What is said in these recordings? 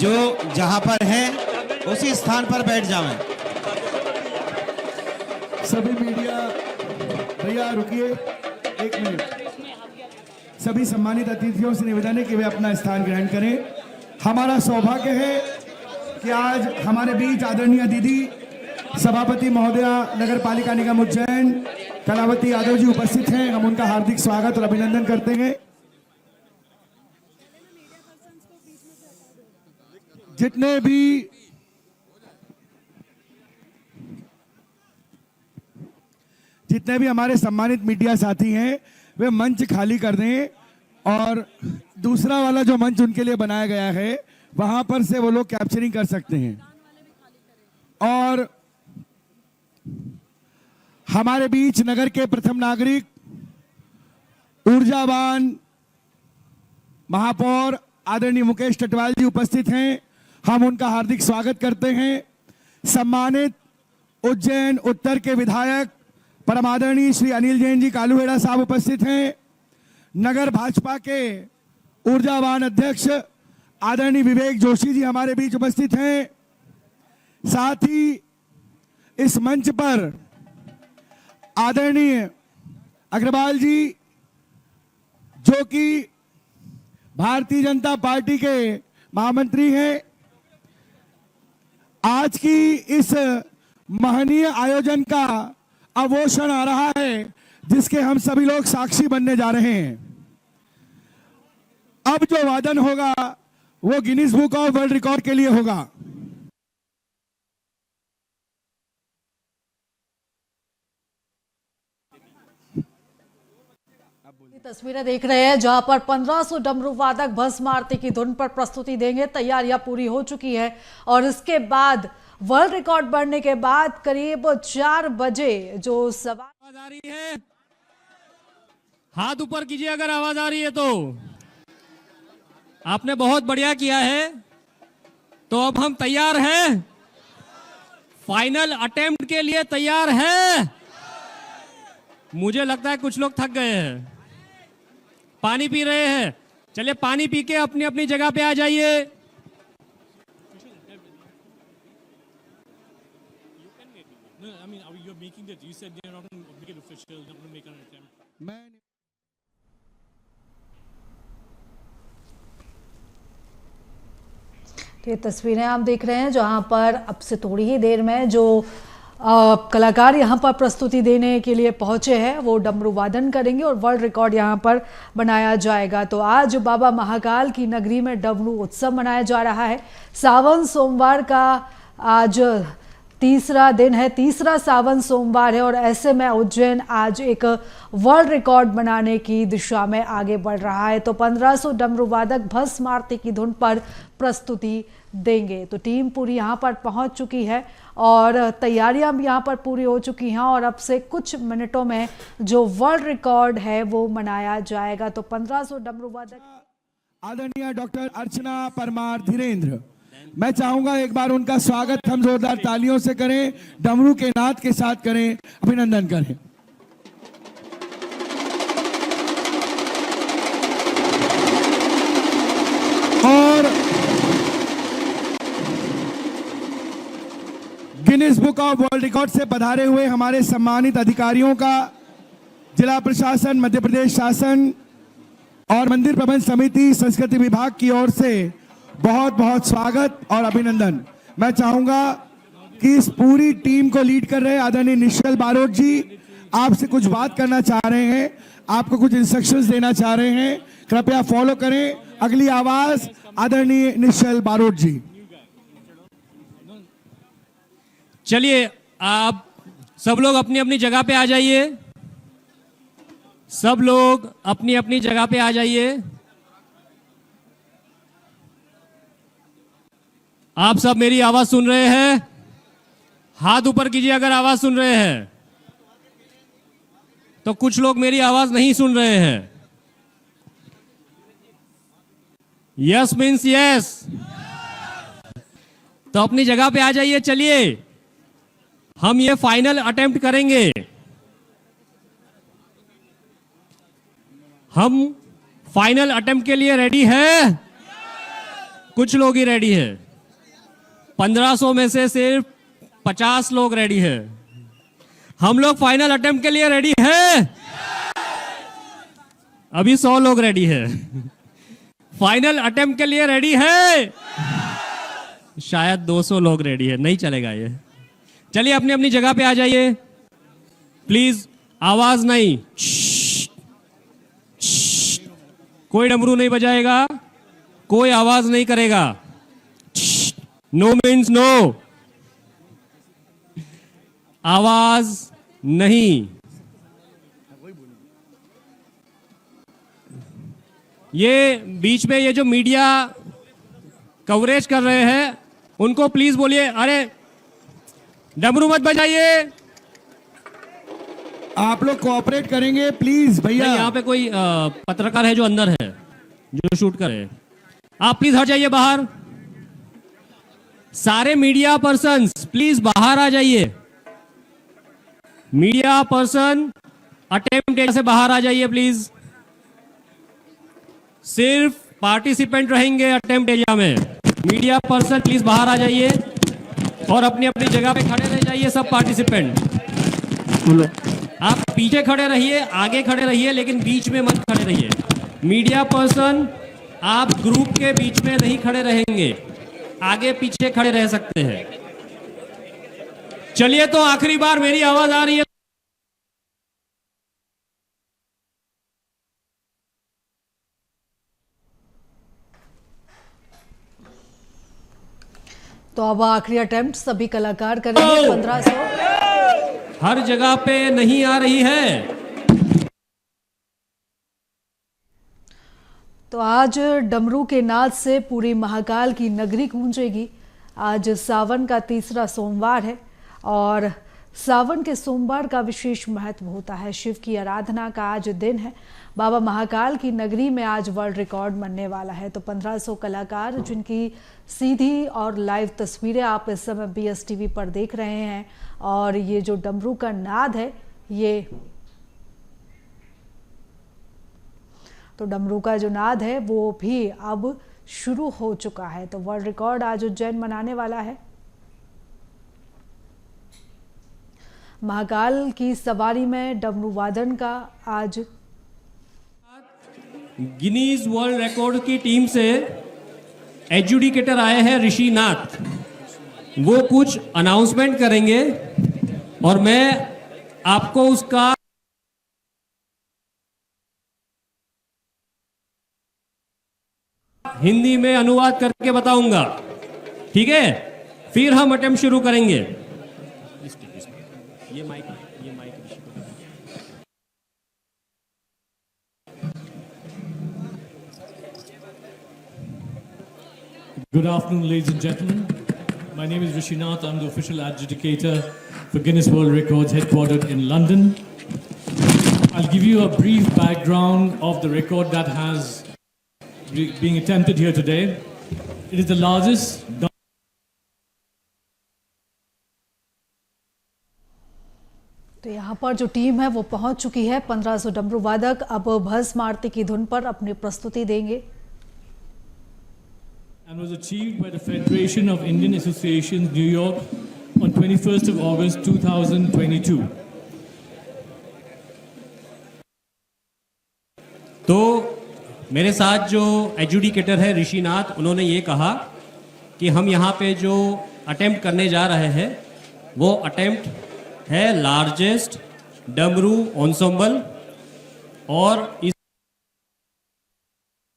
जो जहां पर है उसी स्थान पर बैठ जावें। सभी मीडिया भैया रुकिए एक मिनट। सभी सम्मानित अतिथियों से निवेदन है कि वे अपना स्थान ग्रहण करें। हमारा सौभाग्य है कि आज हमारे बीच आदरणीय दीदी सभापति महोदया नगर पालिका निगम उज्जैन कलावती यादव जी उपस्थित हैं। हम उनका हार्दिक स्वागत और अभिनंदन करते हैं। जितने भी हमारे सम्मानित मीडिया साथी हैं वे मंच खाली कर दें और दूसरा वाला जो मंच उनके लिए बनाया गया है वहां पर से वो लोग कैप्चरिंग कर सकते हैं। और हमारे बीच नगर के प्रथम नागरिक ऊर्जावान महापौर आदरणीय मुकेश टटवाल जी उपस्थित हैं। हम उनका हार्दिक स्वागत करते हैं। सम्मानित उज्जैन उत्तर के विधायक परम आदरणीय श्री अनिल जैन जी कालूहेड़ा साहब उपस्थित हैं। नगर भाजपा के ऊर्जावान अध्यक्ष आदरणीय विवेक जोशी जी हमारे बीच उपस्थित हैं। साथ ही इस मंच पर आदरणीय अग्रवाल जी जो कि भारतीय जनता पार्टी के महामंत्री हैं, आज की इस महनीय आयोजन का अब वो क्षण आ रहा है जिसके हम सभी लोग साक्षी बनने जा रहे हैं। अब जो वादन होगा वो Guinness book of world record के लिए होगा। तस्वीरें देख रहे हैं जहां पर 1500 डमरू वादक भस्म आरती की धुन पर प्रस्तुति देंगे। तैयारियां पूरी हो चुकी है और इसके बाद वर्ल्ड रिकॉर्ड बढ़ने के बाद करीब 4 बजे जो आवाज आ रही है, हाथ ऊपर कीजिए अगर आवाज आ रही है तो। आपने बहुत बढ़िया किया है। तो अब हम तैयार हैं, फाइनल अटेम्प्ट के लिए तैयार हैं। मुझे लगता है कुछ लोग थक गए हैं, पानी पी रहे हैं। चलिए पानी पी के अपनी अपनी जगह पे आ जाइए। ये तस्वीरें आप देख रहे हैं जहां पर अब से थोड़ी ही देर में जो कलाकार यहां पर प्रस्तुति देने के लिए पहुंचे हैं वो डमरू वादन करेंगे और वर्ल्ड रिकॉर्ड यहां पर बनाया जाएगा। तो आज बाबा महाकाल की नगरी में डमरू उत्सव मनाया जा रहा है। सावन सोमवार का आज तीसरा दिन है, तीसरा सावन सोमवार है और ऐसे में उज्जैन आज एक वर्ल्ड रिकॉर्ड बनाने की दिशा में आगे बढ़ रहा है। तो 1500 डमरू वादक भस्म आरती की धुन पर प्रस्तुति देंगे। तो टीम पूरी यहाँ पर पहुँच चुकी है और तैयारियां भी यहाँ पर पूरी हो चुकी हैं और अब से कुछ मिनटों में जो वर्ल्ड रिकॉर्ड है वो मनाया जाएगा। तो 1500 डमरू वादक आदरणीय डॉक्टर अर्चना परमार धीरेन्द्र, मैं चाहूंगा एक बार उनका स्वागत हम जोरदार तालियों से करें, डमरू के नाद के साथ करें, अभिनंदन करें। और Guinness book of world record से पधारे हुए हमारे सम्मानित अधिकारियों का जिला प्रशासन, मध्य प्रदेश शासन और मंदिर प्रबंध समिति संस्कृति विभाग की ओर से बहुत बहुत स्वागत और अभिनंदन। मैं चाहूंगा कि इस पूरी टीम को लीड कर रहे आदरणीय निश्चल बारोट जी आपसे कुछ बात करना चाह रहे हैं, आपको कुछ इंस्ट्रक्शंस देना चाह रहे हैं, कृपया फॉलो करें। अगली आवाज आदरणीय निश्चल बारोट जी। चलिए आप सब लोग अपनी अपनी जगह पे आ जाइए। सब लोग अपनी अपनी जगह पे आ जाइए। आप सब मेरी आवाज सुन रहे हैं? हाथ ऊपर कीजिए अगर आवाज सुन रहे हैं। तो कुछ लोग मेरी आवाज नहीं सुन रहे हैं। Yes means yes. तो अपनी जगह पे आ जाइए। चलिए हम ये फाइनल अटेम्प्ट करेंगे। हम फाइनल अटेम्प्ट के लिए रेडी हैं? कुछ लोग ही रेडी है। 1500 में से सिर्फ 50 लोग रेडी है। हम लोग फाइनल अटेम्प्ट के लिए रेडी है। अभी 100 लोग रेडी है। फाइनल अटेम्प्ट के लिए रेडी है। शायद 200 लोग रेडी है। नहीं चलेगा ये। चलिए अपनी अपनी जगह पे आ जाइए प्लीज। आवाज नहीं, कोई डमरू नहीं बजाएगा, कोई आवाज नहीं करेगा। नो मीन्स नो, आवाज नहीं। ये बीच में ये जो मीडिया कवरेज कर रहे हैं उनको प्लीज बोलिए, अरे डमरू मत बजाइए। आप लोग कोऑपरेट करेंगे प्लीज भैया। यहाँ पे कोई पत्रकार है जो अंदर है, जो शूट करे। आप प्लीज हट जाइए बाहर। सारे मीडिया पर्सन्स प्लीज बाहर आ जाइए। मीडिया पर्सन अटेम्प्ट एरिया से बाहर आ जाइए प्लीज। सिर्फ पार्टिसिपेंट रहेंगे अटेम्प्ट एरिया में। मीडिया पर्सन प्लीज बाहर आ जाइए और अपनी अपनी जगह पे खड़े रह जाइए सब पार्टिसिपेंट। आप पीछे खड़े रहिए, आगे खड़े रहिए, लेकिन बीच में मत खड़े रहिए। मीडिया पर्सन आप ग्रुप के बीच में नहीं खड़े रहेंगे, आगे पीछे खड़े रह सकते हैं। चलिए तो आखिरी बार मेरी आवाज आ रही है। तो अब आखिरी अटेम्प्ट सभी कलाकार करेंगे। 1500 हर जगह पे नहीं आ रही है। तो आज डमरू के नाद से पूरी महाकाल की नगरी गूंजेगी। आज सावन का तीसरा सोमवार है और सावन के सोमवार का विशेष महत्व होता है। शिव की आराधना का आज दिन है। बाबा महाकाल की नगरी में आज वर्ल्ड रिकॉर्ड बनने वाला है। तो 1500 कलाकार जिनकी सीधी और लाइव तस्वीरें आप इस समय BSTV पर देख रहे हैं, और ये जो डमरू का नाद है, ये तो डमरू का जो नाद है वो भी अब शुरू हो चुका है। तो वर्ल्ड रिकॉर्ड आज उज्जैन मनाने वाला है। महाकाल की सवारी में डमरू वादन का आज गिनीज वर्ल्ड रिकॉर्ड की टीम से एजुडिकेटर आए हैं ऋषि नाथ। वो कुछ अनाउंसमेंट करेंगे और मैं आपको उसका हिंदी में अनुवाद करके बताऊंगा, ठीक है? फिर हम अटेम्प्ट शुरू करेंगे। ये mic Good afternoon, ladies and gentlemen. My name is Rishi Nath. I'm the official adjudicator for Guinness World Records, headquartered in London. I'll give you a brief background of the record that has being attempted here today. It is the largest. तो यहाँ पर जो team है वो पहुंच चुकी है। 1500 डमरू वादक अब भस्म आरती की धुन पर अपनी प्रस्तुति देंगे। And was achieved by the Federation of Indian Associations, New York, on 21st of August 2022. तो मेरे साथ जो एजुडिकेटर है ऋषि नाथ, उन्होंने ये कहा कि हम यहाँ पे जो अटेम्प्ट करने जा रहे हैं वो अटेम्प्ट है लार्जेस्ट डमरू एंसेम्बल, और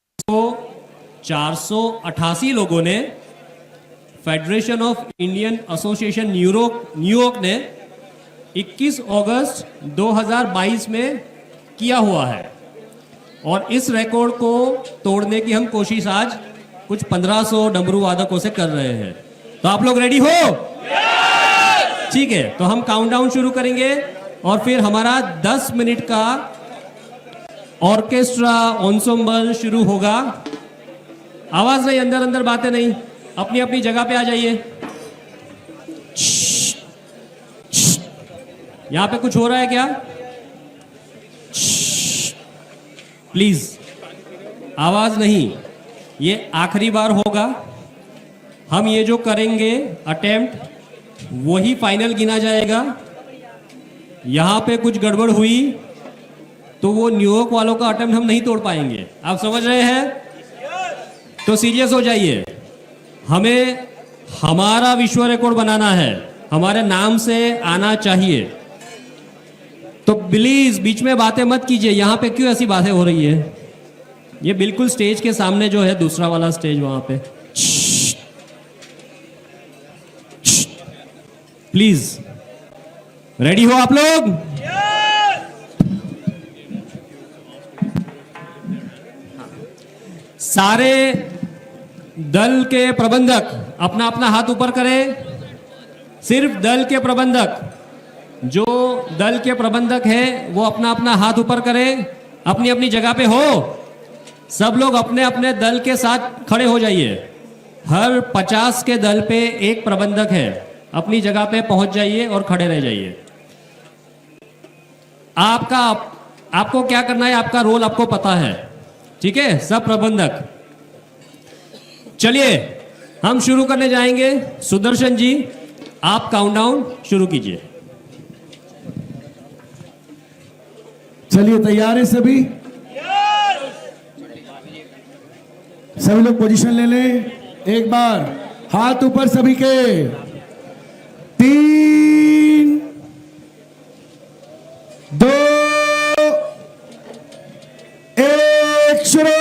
इसको 488 लोगों ने federation of Indian association New York ने 21 अगस्त 2022 में किया हुआ है। और इस रिकॉर्ड को तोड़ने की हम कोशिश आज कुछ 1500 डमरू वादकों से कर रहे हैं। तो आप लोग रेडी हो? ठीक है, तो हम काउंटडाउन शुरू करेंगे और फिर हमारा 10 मिनट का ऑर्केस्ट्रा एंसेम्बल शुरू होगा। आवाज नहीं, अंदर अंदर बातें नहीं, अपनी अपनी जगह पे आ जाइए। यहां पे कुछ हो रहा है क्या? प्लीज आवाज नहीं। ये आखिरी बार होगा। हम ये जो करेंगे अटेम्प्ट वही फाइनल गिना जाएगा। यहां पे कुछ गड़बड़ हुई तो वो न्यूयॉर्क वालों का अटेम्प्ट हम नहीं तोड़ पाएंगे। आप समझ रहे हैं? तो सीरियस हो जाइए। हमें हमारा विश्व रिकॉर्ड बनाना है, हमारे नाम से आना चाहिए। तो प्लीज बीच में बातें मत कीजिए। यहां पे क्यों ऐसी बातें हो रही है? ये बिल्कुल स्टेज के सामने जो है दूसरा वाला स्टेज वहां पे। प्लीज रेडी हो आप लोग? सारे दल के प्रबंधक अपना अपना हाथ ऊपर करें। सिर्फ दल के प्रबंधक, जो दल के प्रबंधक हैं वो अपना अपना हाथ ऊपर करें। अपनी अपनी जगह पे हो। सब लोग अपने अपने दल के साथ खड़े हो जाइए। हर 50 के दल पे एक प्रबंधक है। अपनी जगह पे पहुंच जाइए और खड़े रह जाइए। आपको क्या करना है, आपका रोल आपको पता है, ठीक है? सब प्रबंधक चलिए हम शुरू करने जाएंगे। सुदर्शन जी आप काउंटडाउन शुरू कीजिए। चलिए तैयार है सभी? सभी लोग पोजीशन ले लें। एक बार हाथ ऊपर सभी के। 3 2 1 शुरू।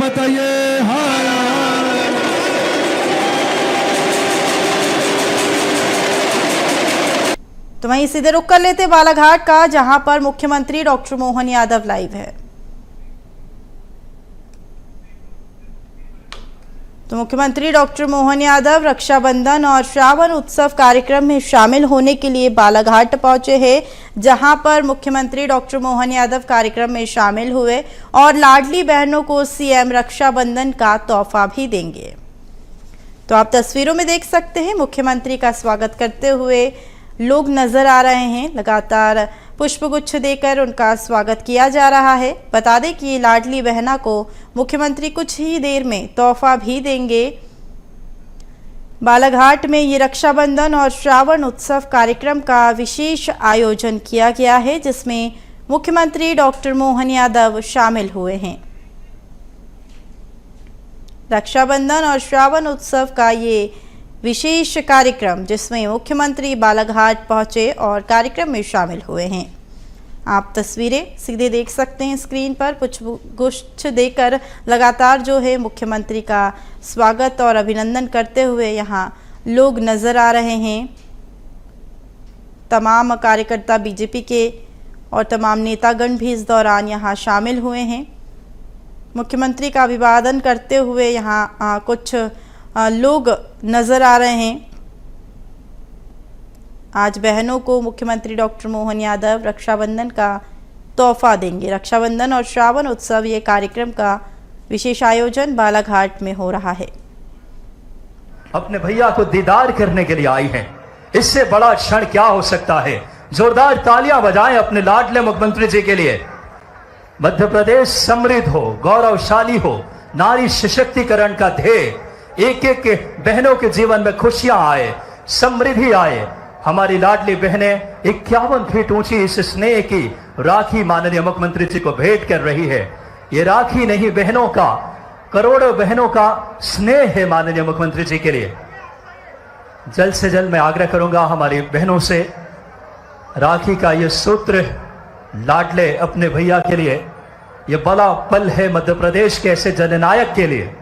बताइए हर हर। तो वहीं सीधे रुक कर लेते बालाघाट का, जहां पर मुख्यमंत्री डॉक्टर मोहन यादव लाइव है। तो मुख्यमंत्री डॉक्टर मोहन यादव रक्षाबंधन और श्रावण उत्सव कार्यक्रम में शामिल होने के लिए बालाघाट पहुंचे हैं, जहां पर मुख्यमंत्री डॉक्टर मोहन यादव कार्यक्रम में शामिल हुए और लाडली बहनों को सीएम रक्षाबंधन का तोहफा भी देंगे। तो आप तस्वीरों में देख सकते हैं मुख्यमंत्री का स्वागत करते हुए लोग नजर आ रहे हैं। लगातार पुष्पगुच्छ देकर उनका स्वागत किया जा रहा है। बता दें कि लाडली बहना को मुख्यमंत्री कुछ ही देर में तोहफा भी देंगे। बालाघाट में ये रक्षाबंधन और श्रावण उत्सव कार्यक्रम का विशेष आयोजन किया गया है, जिसमें मुख्यमंत्री डॉक्टर मोहन यादव शामिल हुए हैं। रक्षाबंधन और श्रावण उत्सव का ये विशेष कार्यक्रम, जिसमें मुख्यमंत्री बालाघाट पहुंचे और कार्यक्रम में शामिल हुए हैं। आप तस्वीरें सीधे देख सकते हैं स्क्रीन पर। पुष्पगुच्छ देकर लगातार जो है मुख्यमंत्री का स्वागत और अभिनंदन करते हुए यहाँ लोग नजर आ रहे हैं। तमाम कार्यकर्ता बीजेपी के और तमाम नेतागण भी इस दौरान यहाँ शामिल हुए हैं। मुख्यमंत्री का अभिवादन करते हुए यहाँ कुछ लोग नजर आ रहे हैं। आज बहनों को मुख्यमंत्री डॉक्टर मोहन यादव रक्षाबंधन का तोहफा देंगे। रक्षाबंधन और श्रावण उत्सव ये कार्यक्रम का विशेष आयोजन बालाघाट में हो रहा है। अपने भैया को दीदार करने के लिए आई हैं। इससे बड़ा क्षण क्या हो सकता है। जोरदार तालियां बजाएं अपने लाडले मुख्यमंत्री जी के लिए। मध्य प्रदेश समृद्ध हो, गौरवशाली हो, नारी सशक्तिकरण का ध्येय, एक एक बहनों के जीवन में खुशियां आए, समृद्धि आए। हमारी लाडली बहनें 51 फीट ऊंची इस स्नेह की राखी माननीय मुख्यमंत्री जी को भेंट कर रही है। ये राखी नहीं, बहनों का, करोड़ों बहनों का स्नेह है माननीय मुख्यमंत्री जी के लिए। जल्द से जल्द मैं आग्रह करूंगा हमारी बहनों से, राखी का ये सूत्र लाडले अपने भैया के लिए, ये बड़ा पल है मध्य प्रदेश के ऐसे जननायक के लिए।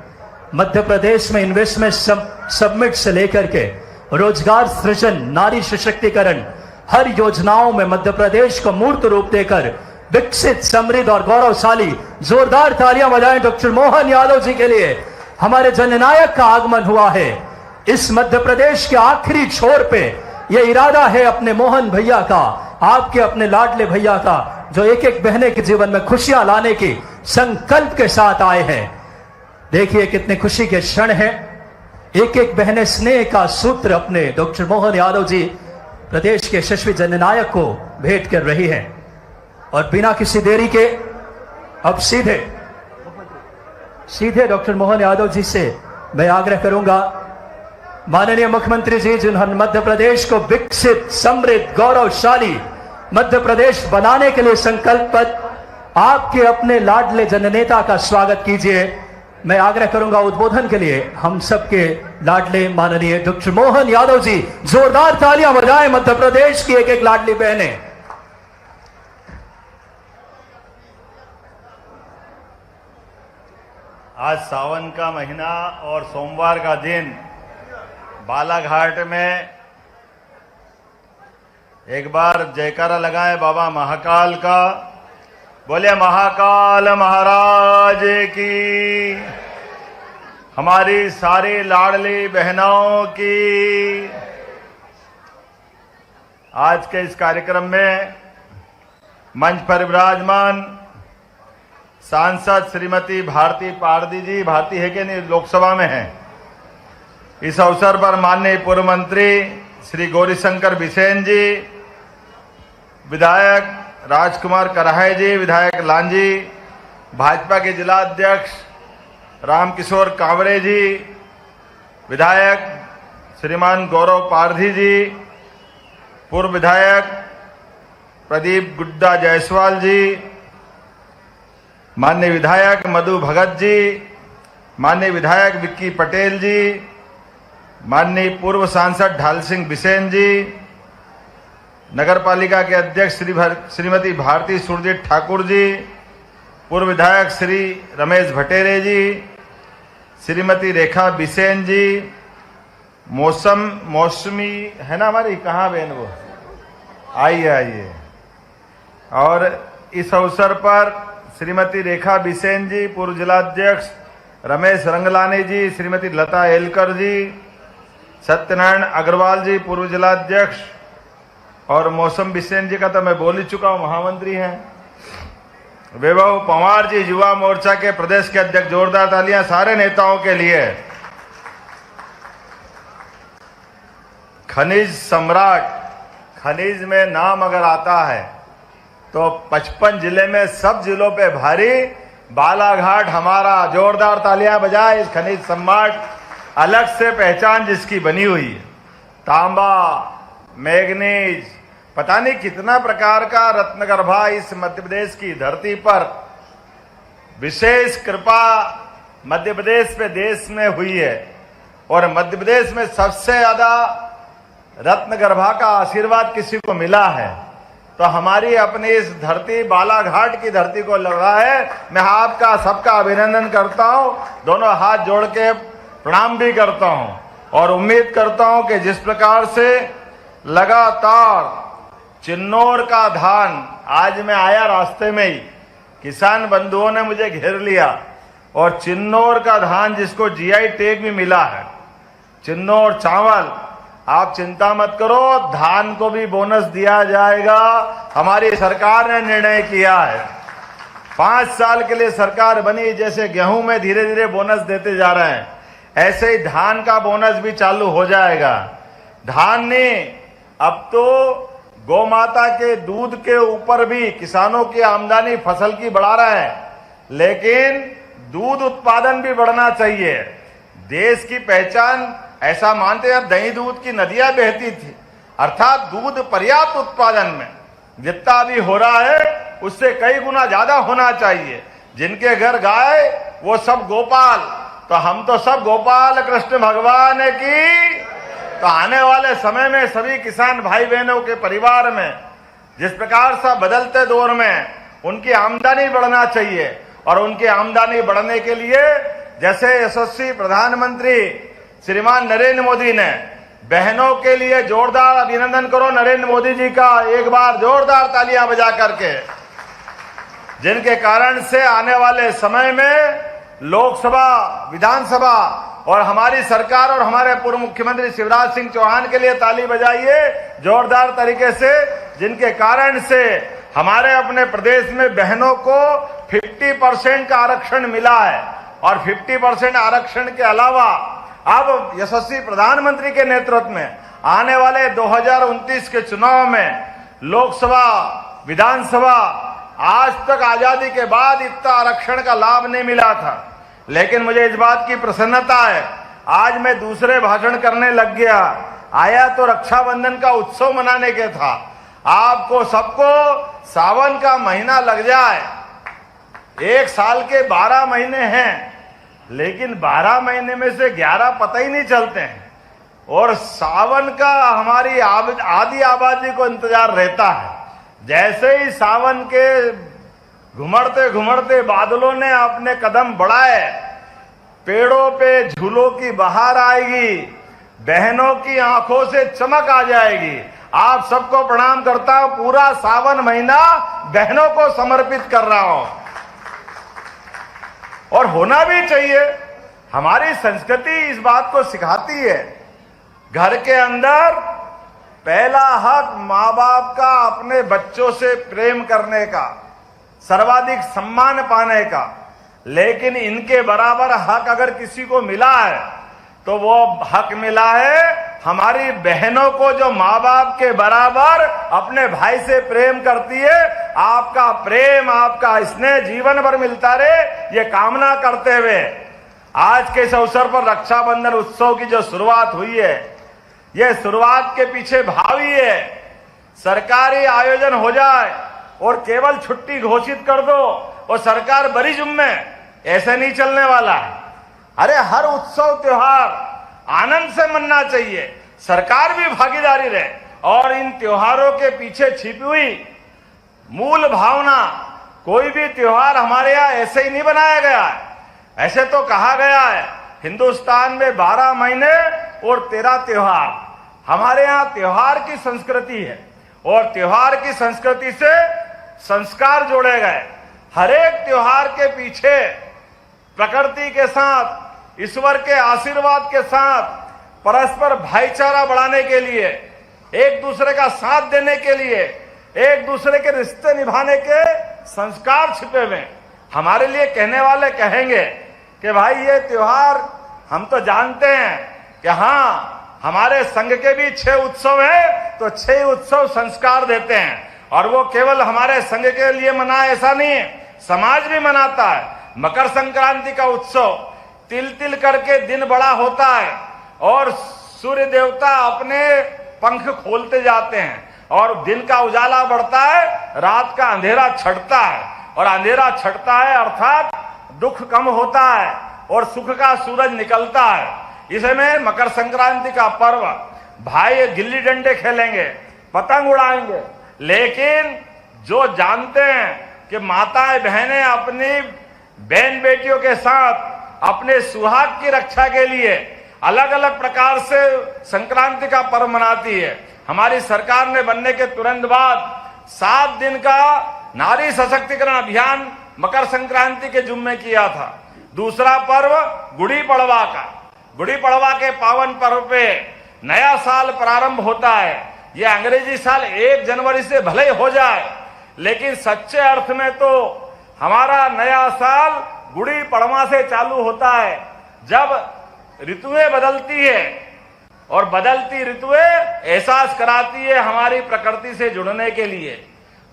मध्य प्रदेश में इन्वेस्टमेंट सबमिट से लेकर के रोजगार सृजन, नारी सशक्तिकरण, हर योजनाओं में मध्य प्रदेश को मूर्त रूप देकर विकसित, समृद्ध और गौरवशाली। जोरदार तालियां बजाएं डॉक्टर मोहन यादव जी के लिए। हमारे जननायक का आगमन हुआ है। इस मध्य प्रदेश के आखिरी छोर पे यह इरादा है अपने मोहन भैया का, आपके अपने लाडले भैया का, जो एक एक बहने के जीवन में खुशियां लाने की संकल्प के साथ आए हैं। देखिए कितने खुशी के क्षण हैं। एक एक बहने स्नेह का सूत्र अपने डॉक्टर मोहन यादव जी, प्रदेश के यशस्वी जननायक को भेंट कर रही हैं। और बिना किसी देरी के अब सीधे डॉक्टर मोहन यादव जी से मैं आग्रह करूंगा, माननीय मुख्यमंत्री जी जिन्होंने मध्य प्रदेश को विकसित, समृद्ध, गौरवशाली मध्य प्रदेश बनाने के लिए संकल्पबद्ध, आपके अपने लाडले जननेता का स्वागत कीजिए। मैं आग्रह करूंगा उद्बोधन के लिए हम सबके लाडले माननीय डॉक्टर मोहन यादव जी। जोरदार तालियां बजाएं मध्य प्रदेश की एक एक लाडली बहनें। आज सावन का महीना और सोमवार का दिन बालाघाट में एक बार जयकारा लगाएं बाबा महाकाल का। बोले महाकाल महाराज की, हमारी सारी लाडली बहनों की। आज के इस कार्यक्रम में मंच पर विराजमान सांसद श्रीमती भारती पारदी जी, भारती है कि नहीं, लोकसभा में है। इस अवसर पर माननीय पूर्व मंत्री श्री गौरीशंकर बिसेन जी, विधायक राजकुमार कराहे जी, विधायक लांजी, भाजपा के जिला अध्यक्ष रामकिशोर कांवरे जी, विधायक श्रीमान गौरव पारधी जी, पूर्व विधायक प्रदीप गुड्डा जायसवाल जी, माननीय विधायक मधु भगत जी, माननीय विधायक विक्की पटेल जी, माननीय पूर्व सांसद ढाल सिंह बिसेन जी, नगर पालिका के अध्यक्ष श्रीमती भारती सुरजीत ठाकुर जी, पूर्व विधायक श्री रमेश भटेरे जी, श्रीमती रेखा बिसेन जी, मौसमी है ना हमारी, कहाँ बहन वो, आइए। और इस अवसर पर श्रीमती रेखा बिसेन जी, पूर्व जिलाध्यक्ष रमेश रंगलानी जी, श्रीमती लता एलकर जी, सत्यनारायण अग्रवाल जी, पूर्व जिलाध्यक्ष, और मौसम बिसेन जी का तो मैं बोल ही चुका हूं, महामंत्री हैं। वैभव पंवार जी, युवा मोर्चा के प्रदेश के अध्यक्ष, जोरदार तालियां सारे नेताओं के लिए। खनिज सम्राट, खनिज में नाम अगर आता है तो 55 जिले में सब जिलों पे भारी, बालाघाट हमारा, जोरदार तालियां बजाए इस खनिज सम्राट, अलग से पहचान जिसकी बनी हुई है। तांबा, मैग्नीज, पता नहीं कितना प्रकार का रत्नगर्भा इस मध्य प्रदेश की धरती पर, विशेष कृपा मध्य प्रदेश पे देश में हुई है। और मध्य प्रदेश में सबसे ज्यादा रत्नगर्भा का आशीर्वाद किसी को मिला है तो हमारी अपनी इस धरती, बालाघाट की धरती को लगा है। मैं आपका सबका अभिनंदन करता हूं, दोनों हाथ जोड़ के प्रणाम भी करता हूं और उम्मीद करता हूं कि जिस प्रकार से लगातार चिन्नौर का धान, आज मैं आया रास्ते में ही, किसान बंधुओं ने मुझे घेर लिया, और चिन्नौर का धान जिसको जीआई टैग भी मिला है, चिन्नौर चावल, आप चिंता मत करो, धान को भी बोनस दिया जाएगा। हमारी सरकार ने निर्णय किया है, 5 साल के लिए सरकार बनी, जैसे गेहूं में धीरे धीरे बोनस देते जा रहे हैं, ऐसे ही धान का बोनस भी चालू हो जाएगा। धान ने अब तो गौ माता के दूध के ऊपर भी किसानों की आमदनी फसल की बढ़ा रहा है, लेकिन दूध उत्पादन भी बढ़ना चाहिए। देश की पहचान ऐसा मानते हैं, दही दूध की नदियां बहती थी, अर्थात दूध पर्याप्त उत्पादन में जितना भी हो रहा है उससे कई गुना ज्यादा होना चाहिए। जिनके घर गाय वो सब गोपाल, तो हम तो सब गोपाल कृष्ण भगवान की। तो आने वाले समय में सभी किसान भाई बहनों के परिवार में जिस प्रकार से बदलते दौर में उनकी आमदनी बढ़ना चाहिए, और उनकी आमदनी बढ़ने के लिए जैसे यशस्वी प्रधानमंत्री श्रीमान नरेंद्र मोदी ने बहनों के लिए जोरदार अभिनंदन करो नरेंद्र मोदी जी का, एक बार जोरदार तालियां बजा करके, जिनके कारण से आने वाले समय में लोकसभा, विधानसभा और हमारी सरकार और हमारे पूर्व मुख्यमंत्री शिवराज सिंह चौहान के लिए ताली बजाइए जोरदार तरीके से, जिनके कारण से हमारे अपने प्रदेश में बहनों को 50% का आरक्षण मिला है। और 50% आरक्षण के अलावा अब यशस्वी प्रधानमंत्री के नेतृत्व में आने वाले 2029 के चुनाव में लोकसभा, विधानसभा, आज तक आजादी के बाद इतना आरक्षण का लाभ नहीं मिला था। लेकिन मुझे इस बात की प्रसन्नता है, आज मैं दूसरे भाषण करने लग गया। आया तो रक्षाबंधन का उत्सव मनाने के था, आपको सबको सावन का महीना लग जाए। 1 साल के 12 महीने हैं, लेकिन 12 महीने में से 11 पता ही नहीं चलते हैं, और सावन का हमारी आधी आबादी को इंतजार रहता है। जैसे ही सावन के घुमड़ते घुमड़ते बादलों ने अपने कदम बढ़ाए, पेड़ों पे झूलों की बहार आएगी, बहनों की आंखों से चमक आ जाएगी। आप सबको प्रणाम करता हूं, पूरा सावन महीना बहनों को समर्पित कर रहा हूं, और होना भी चाहिए। हमारी संस्कृति इस बात को सिखाती है, घर के अंदर पहला हक माँ बाप का अपने बच्चों से प्रेम करने का, सर्वाधिक सम्मान पाने का, लेकिन इनके बराबर हक अगर किसी को मिला है तो वो हक मिला है हमारी बहनों को, जो माँ बाप के बराबर अपने भाई से प्रेम करती है। आपका प्रेम, आपका स्नेह जीवन भर मिलता रहे, ये कामना करते हुए आज के इस अवसर पर रक्षाबंधन उत्सव की जो शुरुआत हुई है, ये शुरुआत के पीछे भाव ही है सरकारी आयोजन हो जाए और केवल छुट्टी घोषित कर दो और सरकार बड़ी जुम्मे, ऐसे नहीं चलने वाला है। अरे हर उत्सव त्योहार आनंद से मनना चाहिए, सरकार भी भागीदारी रहे, और इन त्योहारों के पीछे छिपी हुई मूल भावना कोई भी त्योहार हमारे यहाँ ऐसे ही नहीं बनाया गया है। ऐसे तो कहा गया है हिंदुस्तान में 12 महीने और 13 त्योहार। हमारे यहाँ त्योहार की संस्कृति है और त्योहार की संस्कृति से संस्कार जोड़े गए। हर एक त्योहार के पीछे प्रकृति के साथ, ईश्वर के आशीर्वाद के साथ, परस्पर भाईचारा बढ़ाने के लिए, एक दूसरे का साथ देने के लिए, एक दूसरे के रिश्ते निभाने के संस्कार छिपे हुए। हमारे लिए कहने वाले कहेंगे कि भाई ये त्योहार हम तो जानते हैं कि हाँ हमारे संघ के भी 6 उत्सव हैं, तो 6 उत्सव संस्कार देते हैं और वो केवल हमारे संघ के लिए मनाए ऐसा नहीं है, समाज भी मनाता है। मकर संक्रांति का उत्सव तिल तिल करके दिन बड़ा होता है और सूर्य देवता अपने पंख खोलते जाते हैं और दिन का उजाला बढ़ता है, रात का अंधेरा छटता है और अंधेरा छटता है अर्थात दुख कम होता है और सुख का सूरज निकलता है। इसमें मकर संक्रांति का पर्व भाई गिल्ली डंडे खेलेंगे, पतंग उड़ाएंगे, लेकिन जो जानते हैं कि माताएं बहनें अपनी बहन बेटियों के साथ अपने सुहाग की रक्षा के लिए अलग अलग प्रकार से संक्रांति का पर्व मनाती है। हमारी सरकार ने बनने के तुरंत बाद 7 दिन का नारी सशक्तिकरण अभियान मकर संक्रांति के जुम्मे किया था। दूसरा पर्व गुड़ी पड़वा का, गुड़ी पड़वा के पावन पर्व पे नया साल प्रारंभ होता है। यह अंग्रेजी साल 1 जनवरी से भले ही हो जाए, लेकिन सच्चे अर्थ में तो हमारा नया साल गुड़ी पड़वा से चालू होता है, जब ऋतुएं बदलती है और बदलती ऋतुएं एहसास कराती है हमारी प्रकृति से जुड़ने के लिए।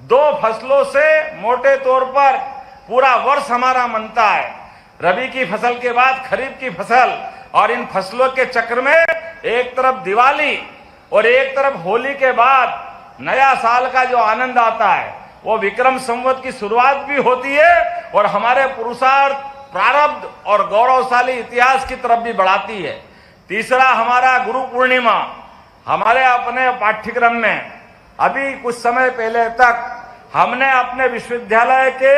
2 फसलों से मोटे तौर पर पूरा वर्ष हमारा मनता है, रबी की फसल के बाद खरीफ की फसल, और इन फसलों के चक्र में एक तरफ दिवाली और एक तरफ होली के बाद नया साल का जो आनंद आता है वो विक्रम संवत की शुरुआत भी होती है और हमारे पुरुषार्थ, प्रारब्ध और गौरवशाली इतिहास की तरफ भी बढ़ाती है। तीसरा हमारा गुरु पूर्णिमा। हमारे अपने पाठ्यक्रम में अभी कुछ समय पहले तक हमने अपने विश्वविद्यालय के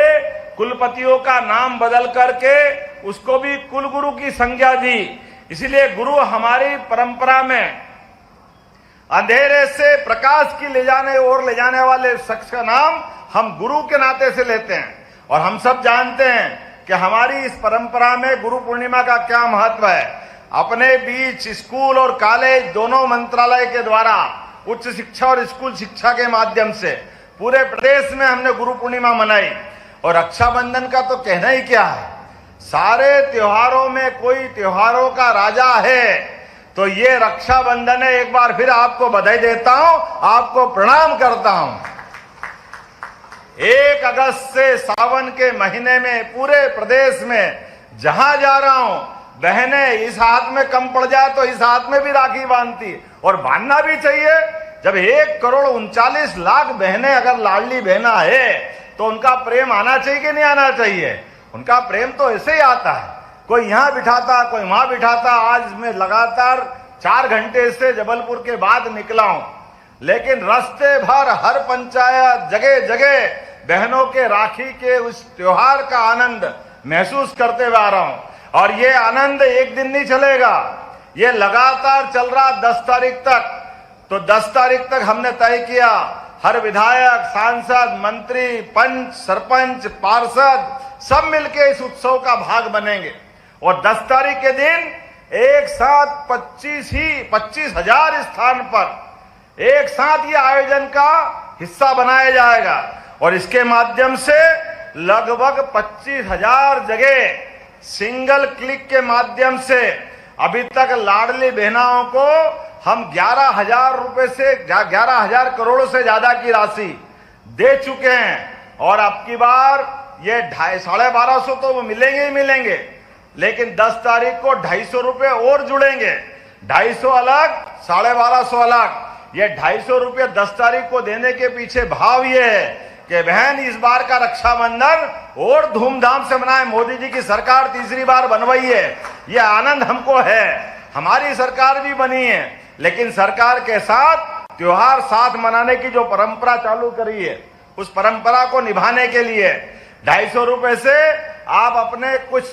कुलपतियों का नाम बदल करके उसको भी कुलगुरु की संज्ञा दी। इसलिए गुरु हमारी परंपरा में अंधेरे से प्रकाश की ले जाने वाले शख्स का नाम हम गुरु के नाते से लेते हैं। और हम सब जानते हैं कि हमारी इस परंपरा में गुरु पूर्णिमा का क्या महत्व है। अपने बीच स्कूल और कॉलेज दोनों मंत्रालय के द्वारा उच्च शिक्षा और स्कूल शिक्षा के माध्यम से पूरे प्रदेश में हमने गुरु पूर्णिमा मनाई। और रक्षाबंधन का तो कहना ही क्या है, सारे त्योहारों में कोई त्योहारों का राजा है तो ये रक्षाबंधन है। एक बार फिर आपको बधाई देता हूं, आपको प्रणाम करता हूं। 1 अगस्त से सावन के महीने में पूरे प्रदेश में जहां जा रहा हूं, बहनें इस हाथ में कम पड़ जाए तो इस हाथ में भी राखी बांधती, और बांधना भी चाहिए। जब 1,39,00,000 बहनें अगर लाडली बहना है तो उनका प्रेम आना चाहिए कि नहीं आना चाहिए। उनका प्रेम तो ऐसे ही आता है, कोई यहाँ बिठाता, कोई वहां बिठाता। आज मैं लगातार 4 घंटे से जबलपुर के बाद निकला हूं, लेकिन रास्ते भर हर पंचायत जगह जगह बहनों के राखी के उस त्योहार का आनंद महसूस करते हुए आ रहा हूं। और ये आनंद एक दिन नहीं चलेगा, ये लगातार चल रहा 10 तारीख तक। तो 10 तारीख तक हमने तय किया हर विधायक, सांसद, मंत्री, पंच, सरपंच, पार्षद सब मिलके इस उत्सव का भाग बनेंगे। और 10 तारीख के दिन एक साथ 25,000 स्थान पर एक साथ ये आयोजन का हिस्सा बनाया जाएगा। और इसके माध्यम से लगभग 25,000 जगह सिंगल क्लिक के माध्यम से अभी तक लाडली बहनाओं को हम 11,000 रुपए से 11,000 करोड़ से ज्यादा की राशि दे चुके हैं। और अब की बार ये 1250 तो वो मिलेंगे ही मिलेंगे, लेकिन 10 तारीख को 250 रुपए और जुड़ेंगे। 250 अलग, 1250 अलग। ये 250 रुपये 10 तारीख को देने के पीछे भाव ये है कि बहन इस बार का रक्षाबंधन और धूमधाम से मनाए। मोदी जी की सरकार तीसरी बार बनवाई है, ये आनंद हमको है। हमारी सरकार भी बनी है, लेकिन सरकार के साथ त्योहार साथ मनाने की जो परंपरा चालू करी है, उस परंपरा को निभाने के लिए 250 रुपए से आप अपने कुछ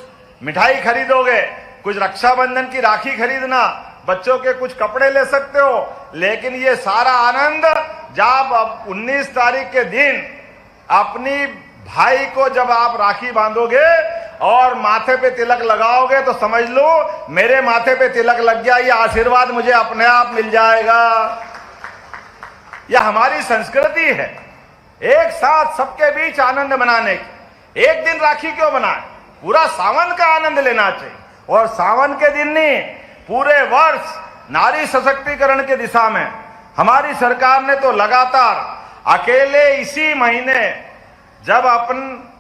मिठाई खरीदोगे, कुछ रक्षाबंधन की राखी खरीदना, बच्चों के कुछ कपड़े ले सकते हो। लेकिन ये सारा आनंद जब 19 तारीख के दिन अपनी भाई को जब आप राखी बांधोगे और माथे पे तिलक लगाओगे तो समझ लो मेरे माथे पे तिलक लग गया, ये आशीर्वाद मुझे अपने आप मिल जाएगा। यह हमारी संस्कृति है, एक साथ सबके बीच आनंद मनाने की। एक दिन राखी क्यों बनाए, पूरा सावन का आनंद लेना चाहिए। और सावन के दिन नहीं, पूरे वर्ष नारी सशक्तिकरण की दिशा में हमारी सरकार ने तो लगातार अकेले इसी महीने जब अपन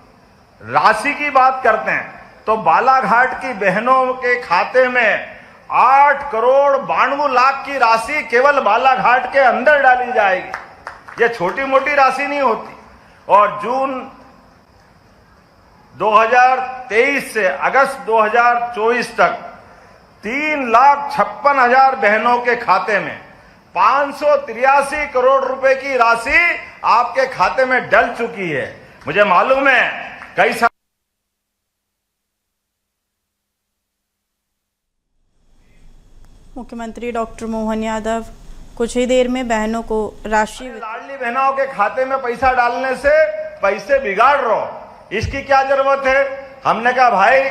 राशि की बात करते हैं तो बालाघाट की बहनों के खाते में 8 करोड़ 92 लाख की राशि केवल बालाघाट के अंदर डाली जाएगी। ये छोटी मोटी राशि नहीं होती। और जून 2023 से अगस्त 2024 तक 3,56,000 बहनों के खाते में 583 करोड़ रुपए की राशि आपके खाते में डल चुकी है। मुझे मालूम है कई सारे मुख्यमंत्री डॉक्टर मोहन यादव कुछ ही देर में बहनों को राशि लाडली बहनों के खाते में पैसा डालने से पैसे बिगाड़ रहे हो, इसकी क्या जरूरत है। हमने कहा भाई,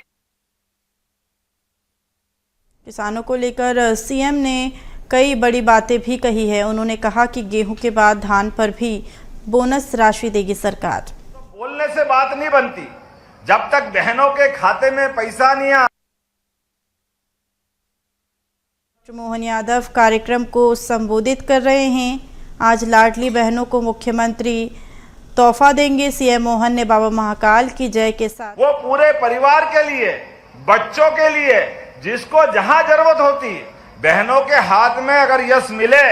किसानों को लेकर सीएम ने कई बड़ी बातें भी कही है। उन्होंने कहा कि गेहूं के बाद धान पर भी बोनस राशि देगी सरकार। बोलने से बात नहीं बनती, जब तक बहनों के खाते में पैसा नहीं आ। मोहन यादव कार्यक्रम को संबोधित कर रहे हैं। आज लाडली बहनों को मुख्यमंत्री तोहफा देंगे। सीएम मोहन ने बाबा महाकाल की जय के साथ वो पूरे परिवार के लिए, बच्चों के लिए, जिसको जहां जरूरत होती, बहनों के हाथ में अगर यश मिले,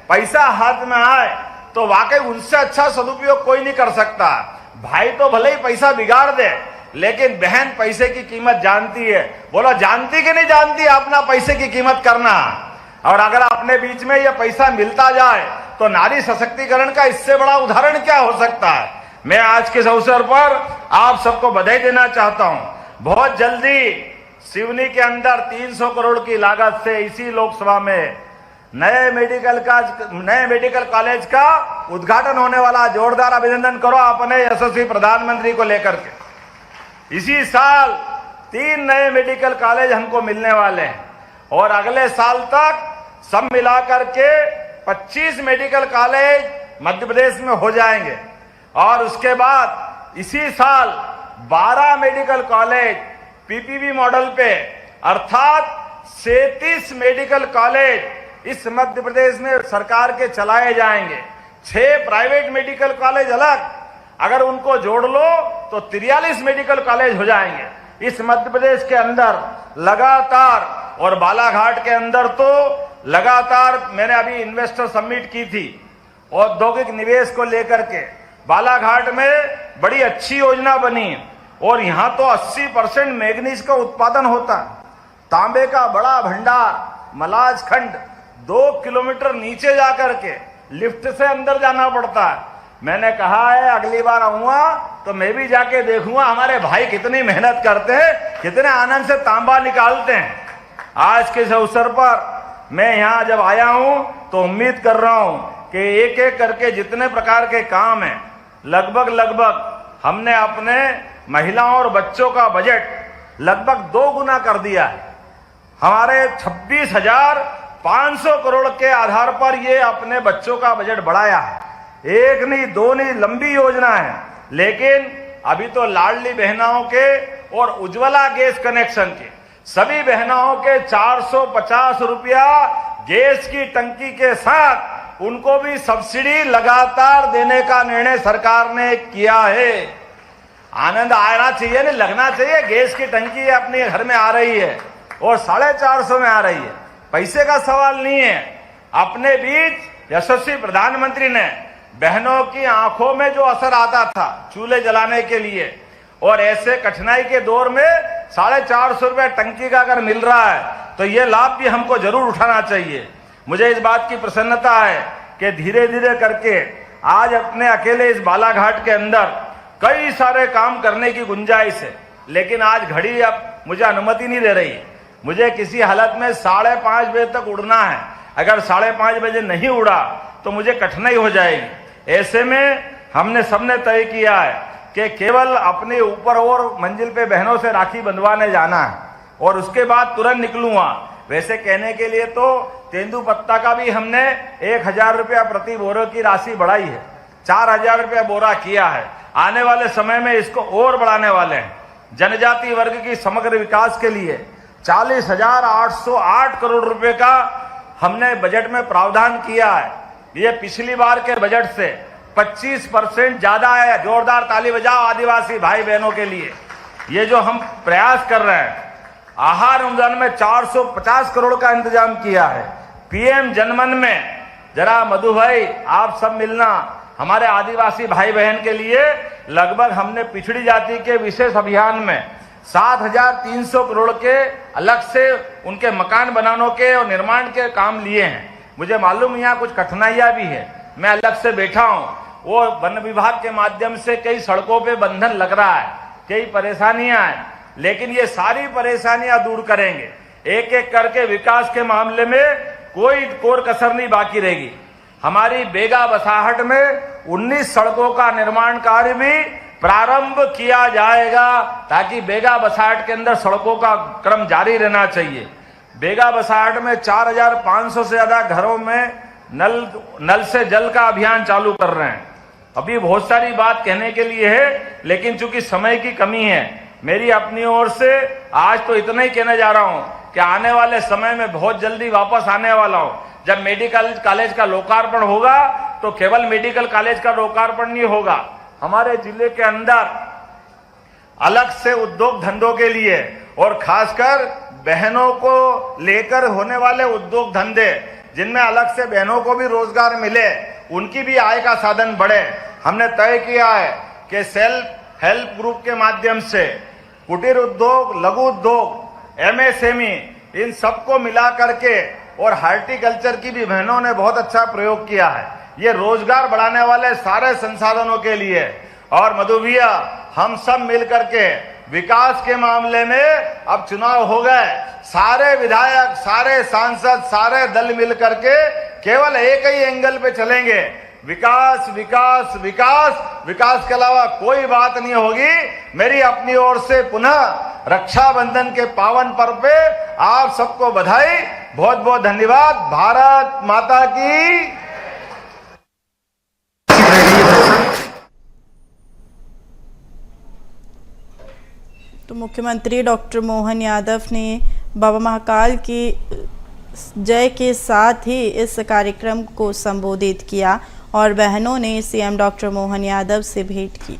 पैसा हाथ में आए तो वाकई उनसे अच्छा सदुपयोग कोई नहीं कर सकता। भाई तो भले ही पैसा बिगाड़ दे, लेकिन बहन पैसे की कीमत जानती है। बोलो जानती कि नहीं जानती अपना पैसे की कीमत करना। और अगर अपने बीच में ये पैसा मिलता जाए तो नारी सशक्तिकरण का इससे बड़ा उदाहरण क्या हो सकता है। मैं आज के अवसर पर आप सबको बधाई देना चाहता हूं। बहुत जल्दी सिवनी के अंदर 300 करोड़ की लागत से इसी लोकसभा में नए मेडिकल कॉलेज का उद्घाटन होने वाला। जोरदार अभिनंदन करो अपने यशस्वी प्रधानमंत्री को लेकर के। इसी साल 3 नए मेडिकल कॉलेज हमको मिलने वाले हैं और अगले साल तक सब मिलाकर के 25 मेडिकल कॉलेज मध्य प्रदेश में हो जाएंगे। और उसके बाद इसी साल 12 मेडिकल कॉलेज पीपीपी मॉडल पे, अर्थात 37 मेडिकल कॉलेज इस मध्य प्रदेश में सरकार के चलाए जाएंगे। 6 प्राइवेट मेडिकल कॉलेज अलग, अगर उनको जोड़ लो तो 43 मेडिकल कॉलेज हो जाएंगे इस मध्य प्रदेश के अंदर लगातार। और बालाघाट के अंदर तो लगातार मैंने अभी इन्वेस्टर समिट की थी औद्योगिक निवेश को लेकर के। बालाघाट में बड़ी अच्छी योजना बनी और यहां तो 80% मैग्नीज का उत्पादन होता है। तांबे का बड़ा भंडार मलाज खंड 2 किलोमीटर नीचे जाकर के लिफ्ट से अंदर जाना पड़ता है। मैंने कहा है अगली बार आऊंगा तो मैं भी जाके देखूंगा हमारे भाई कितनी मेहनत करते हैं, कितने आनंद से तांबा निकालते हैं। आज के इस अवसर पर मैं यहां जब आया हूं तो उम्मीद कर रहा हूं कि एक एक करके जितने प्रकार के काम हैं लगभग हमने अपने महिलाओं और बच्चों का बजट लगभग 2 गुना कर दिया है। हमारे 26,500 करोड़ के आधार पर ये अपने बच्चों का बजट बढ़ाया है। 1 नहीं 2 नहीं, लंबी योजना है। लेकिन अभी तो लाडली बहनाओं के और उज्ज्वला गैस कनेक्शन के सभी बहनाओं के 450 रुपया गैस की टंकी के साथ उनको भी सब्सिडी लगातार देने का निर्णय सरकार ने किया है। आनंद आना चाहिए, नहीं लगना चाहिए। गैस की टंकी अपने घर में आ रही है और 450 में आ रही है। पैसे का सवाल नहीं है। अपने बीच यशस्वी प्रधानमंत्री ने बहनों की आंखों में जो असर आता था चूल्हे जलाने के लिए, और ऐसे कठिनाई के दौर में 450 रुपये टंकी का अगर मिल रहा है तो ये लाभ भी हमको जरूर उठाना चाहिए। मुझे इस बात की प्रसन्नता है कि धीरे धीरे करके आज अपने अकेले इस बालाघाट के अंदर कई सारे काम करने की गुंजाइश है, लेकिन आज घड़ी अब मुझे अनुमति नहीं दे रही। मुझे किसी हालत में 5:30 बजे तक उड़ना है। अगर 5:30 बजे नहीं उड़ा तो मुझे कठिनाई हो जाएगी। ऐसे में हमने सबने तय किया है कि केवल अपने ऊपर और मंजिल पे बहनों से राखी बंधवाने जाना है और उसके बाद तुरंत निकलूंगा। वैसे कहने के लिए तो तेंदुपत्ता का भी हमने 1000 रुपया प्रति बोरे की राशि बढ़ाई है, 4000 रुपया बोरा किया है। आने वाले समय में इसको और बढ़ाने वाले हैं। जनजाति वर्ग की समग्र विकास के लिए 40,808 करोड़ रुपए का हमने बजट में प्रावधान किया है। ये पिछली बार के बजट से 25% ज्यादा है। जोरदार ताली बजाओ आदिवासी भाई बहनों के लिए। ये जो हम प्रयास कर रहे हैं, आहार अनुदान में 450 करोड़ का इंतजाम किया है। पीएम जनमन में जरा मधु भाई आप सब मिलना, हमारे आदिवासी भाई बहन के लिए लगभग हमने पिछड़ी जाति के विशेष अभियान में 7,300 करोड़ के अलग से उनके मकान बनाने के और निर्माण के काम लिए हैं। मुझे मालूम यहाँ कुछ कठिनाइयां भी है, मैं अलग से बैठा हूँ। वो वन विभाग के माध्यम से कई सड़कों पे बंधन लग रहा है, कई परेशानियां हैं, लेकिन ये सारी परेशानियां दूर करेंगे। एक एक करके विकास के मामले में कोई कोर कसर नहीं बाकी रहेगी। हमारी बेगा बसाहट में 19 सड़कों का निर्माण कार्य भी प्रारंभ किया जाएगा, ताकि बेगा बसाहट के अंदर सड़कों का क्रम जारी रहना चाहिए। बेगा बसाहट में 4,500 से ज्यादा घरों में नल से जल का अभियान चालू कर रहे हैं। अभी बहुत सारी बात कहने के लिए है, लेकिन चूंकि समय की कमी है, मेरी अपनी ओर से आज तो इतना ही कहने जा रहा हूं कि आने वाले समय में बहुत जल्दी वापस आने वाला हूं। जब मेडिकल कॉलेज का लोकार्पण होगा तो केवल मेडिकल कॉलेज का लोकार्पण नहीं होगा, हमारे जिले के अंदर अलग से उद्योग धंधों के लिए और खासकर बहनों को लेकर होने वाले उद्योग धंधे, जिनमें अलग से बहनों को भी रोजगार मिले, उनकी भी आय का साधन बढ़े। हमने तय किया है कि सेल्फ हेल्प ग्रुप के माध्यम से कुटीर उद्योग, लघु उद्योग, एमएसएमई, इन सबको मिला करके और हार्टिकल्चर की भी बहनों ने बहुत अच्छा प्रयोग किया है। ये रोजगार बढ़ाने वाले सारे संसाधनों के लिए। और मधु भैया, हम सब मिल करके विकास के मामले में, अब चुनाव हो गए, सारे विधायक, सारे सांसद, सारे दल मिल करके केवल एक ही एंगल पे चलेंगे, विकास विकास विकास। विकास के अलावा कोई बात नहीं होगी। मेरी अपनी ओर से पुनः रक्षाबंधन के पावन पर्व पे आप सबको बधाई, बहुत बहुत धन्यवाद। भारत माता की। तो मुख्यमंत्री डॉक्टर मोहन यादव ने बाबा महाकाल की जय के साथ ही इस कार्यक्रम को संबोधित किया और बहनों ने सीएम डॉक्टर मोहन यादव से भेंट की।